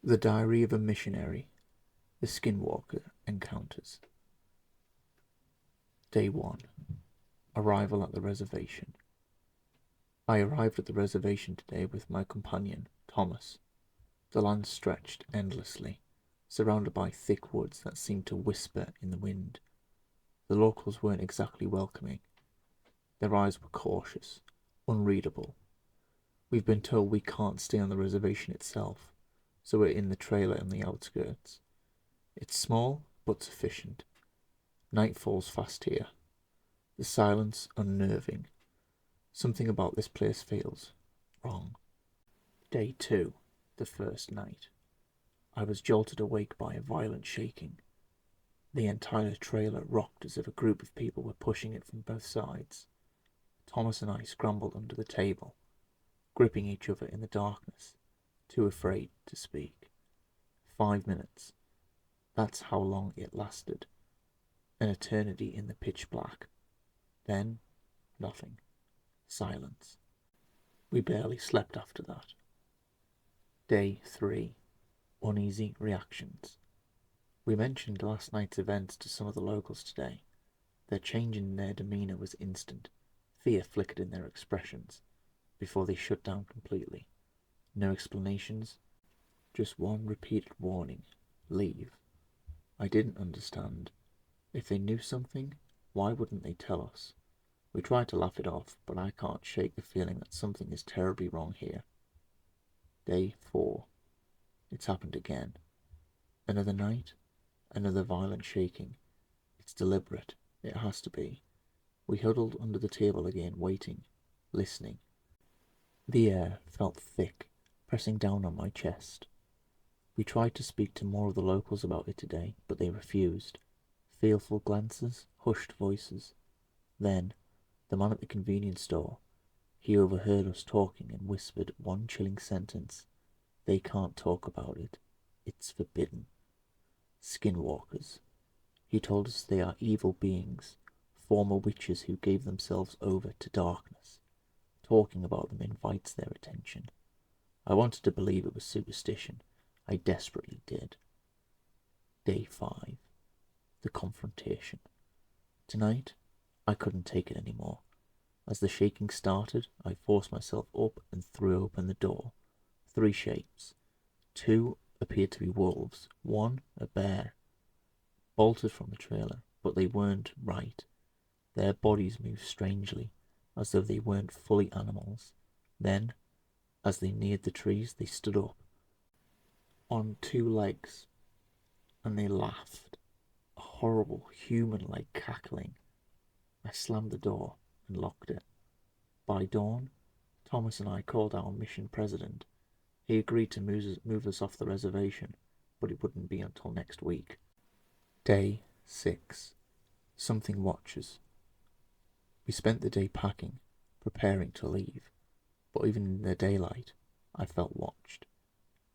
The Diary of a Missionary, the Skinwalker Encounters. Day 1. Arrival at the reservation. I arrived at the reservation today with my companion, Thomas. The land stretched endlessly, surrounded by thick woods that seemed to whisper in the wind. The locals weren't exactly welcoming. Their eyes were cautious, unreadable. We've been told we can't stay on the reservation itself, so we're in the trailer on the outskirts. It's small, but sufficient. Night falls fast here. The silence unnerving. Something about this place feels wrong. Day 2, the first night. I was jolted awake by a violent shaking. The entire trailer rocked as if a group of people were pushing it from both sides. Thomas and I scrambled under the table, gripping each other in the darkness, too afraid to speak. 5 minutes. That's how long it lasted. An eternity in the pitch black. Then, nothing. Silence. We barely slept after that. Day 3. Uneasy reactions. We mentioned last night's events to some of the locals today. Their change in their demeanour was instant. Fear flickered in their expressions, before they shut down completely. No explanations, just one repeated warning. Leave. I didn't understand. If they knew something, why wouldn't they tell us? We tried to laugh it off, but I can't shake the feeling that something is terribly wrong here. Day 4. It's happened again. Another night, another violent shaking. It's deliberate. It has to be. We huddled under the table again, waiting, listening. The air felt thick, pressing down on my chest. We tried to speak to more of the locals about it today, but they refused. Fearful glances, hushed voices. Then, the man at the convenience store, he overheard us talking and whispered one chilling sentence. They can't talk about it. It's forbidden. Skinwalkers. He told us they are evil beings, former witches who gave themselves over to darkness. Talking about them invites their attention. I wanted to believe it was superstition. I desperately did. Day 5. The confrontation. Tonight, I couldn't take it anymore. As the shaking started, I forced myself up and threw open the door. 3 shapes. 2 appeared to be wolves, 1 a bear. Bolted from the trailer, but they weren't right. Their bodies moved strangely, as though they weren't fully animals. Then, as they neared the trees, they stood up, on 2 legs, and they laughed. A horrible, human-like cackling. I slammed the door and locked it. By dawn, Thomas and I called our mission president. He agreed to move us off the reservation, but it wouldn't be until next week. Day 6. Something watches. We spent the day packing, preparing to leave, but even in the daylight, I felt watched.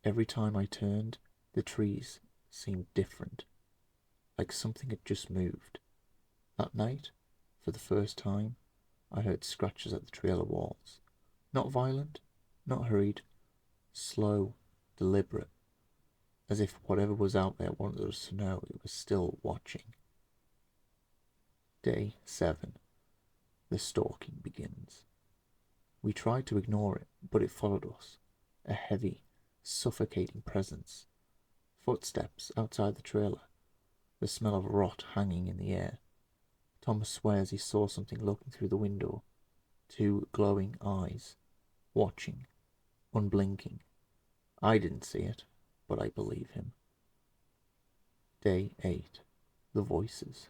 Every time I turned, the trees seemed different, like something had just moved. That night, for the first time, I heard scratches at the trailer walls. Not violent, not hurried, slow, deliberate, as if whatever was out there wanted us to know it was still watching. Day 7. The stalking begins. We tried to ignore it, but it followed us. A heavy, suffocating presence. Footsteps outside the trailer. The smell of rot hanging in the air. Thomas swears he saw something looking through the window. 2 glowing eyes. Watching. Unblinking. I didn't see it, but I believe him. Day 8. The voices.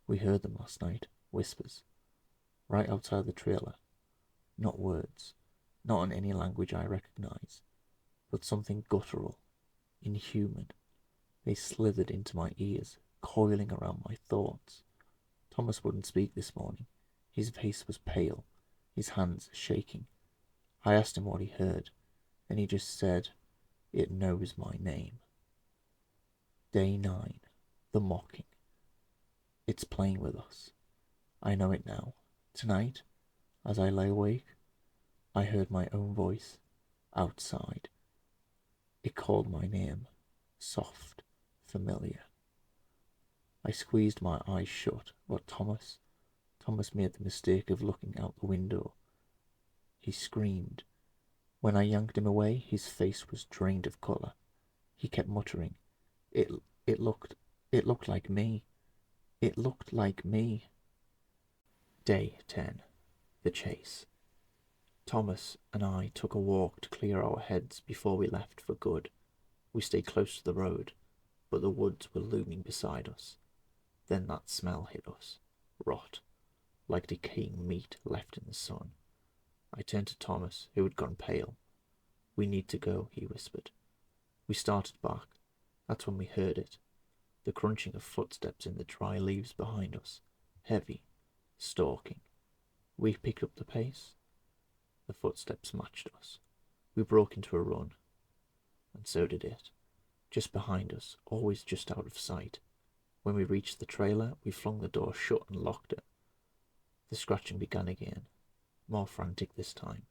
We heard them last night. Whispers. Right outside the trailer. Not words. Not in any language I recognize. But something guttural. Inhuman. They slithered into my ears, coiling around my thoughts. Thomas wouldn't speak this morning. His face was pale, his hands shaking. I asked him what he heard, and he just said, "It knows my name." Day 9. The mocking. It's playing with us. I know it now. Tonight, as I lay awake, I heard my own voice outside. It called my name, soft, familiar. I squeezed my eyes shut, but Thomas made the mistake of looking out the window. He screamed. When I yanked him away, his face was drained of colour. He kept muttering, It looked like me. It looked like me. Day 10. The chase. Thomas and I took a walk to clear our heads before we left for good. We stayed close to the road, but the woods were looming beside us. Then that smell hit us. Rot, like decaying meat left in the sun. I turned to Thomas, who had gone pale. We need to go, he whispered. We started back. That's when we heard it. The crunching of footsteps in the dry leaves behind us. Heavy, stalking. We picked up the pace. The footsteps matched us. We broke into a run. And so did it. Just behind us, always just out of sight. When we reached the trailer, we flung the door shut and locked it. The scratching began again, more frantic this time,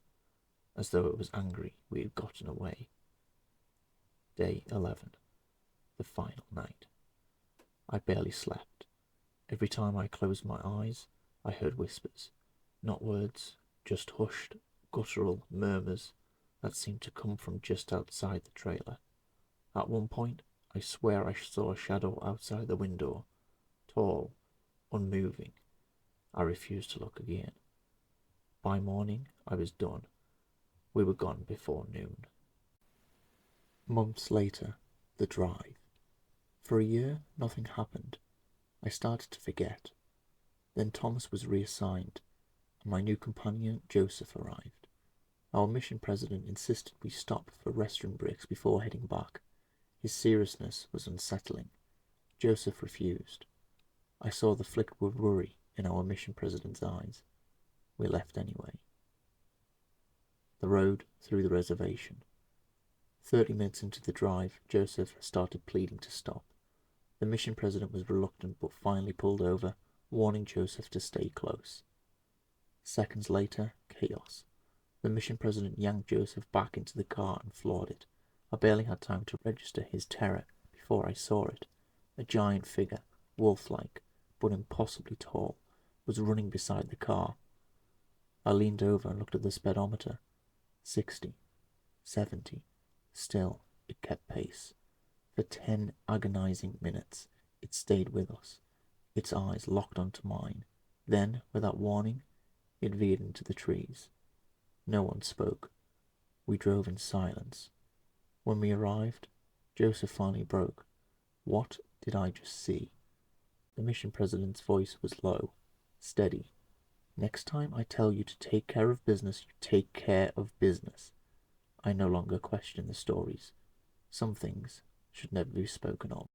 as though it was angry we had gotten away. Day 11. The final night. I barely slept. Every time I closed my eyes, I heard whispers. Not words, just hushed, guttural murmurs that seemed to come from just outside the trailer. At one point, I swear I saw a shadow outside the window, tall, unmoving. I refused to look again. By morning, I was done. We were gone before noon. Months later, the drive. For a year, nothing happened. I started to forget. Then Thomas was reassigned, and my new companion, Joseph, arrived. Our mission president insisted we stop for restroom breaks before heading back. His seriousness was unsettling. Joseph refused. I saw the flicker of worry in our mission president's eyes. We left anyway. The road through the reservation. 30 minutes into the drive, Joseph started pleading to stop. The mission president was reluctant but finally pulled over, warning Joseph to stay close. Seconds later, chaos. The mission president yanked Joseph back into the car and floored it. I barely had time to register his terror before I saw it. A giant figure, wolf-like, but impossibly tall, was running beside the car. I leaned over and looked at the speedometer. 60, 70. Still, it kept pace. For 10 agonizing minutes, it stayed with us, its eyes locked onto mine. Then, without warning, it veered into the trees. No one spoke. We drove in silence. When we arrived, Joseph finally broke. What did I just see? The mission president's voice was low, steady. Next time I tell you to take care of business, you take care of business. I no longer question the stories. Some things should never be spoken of.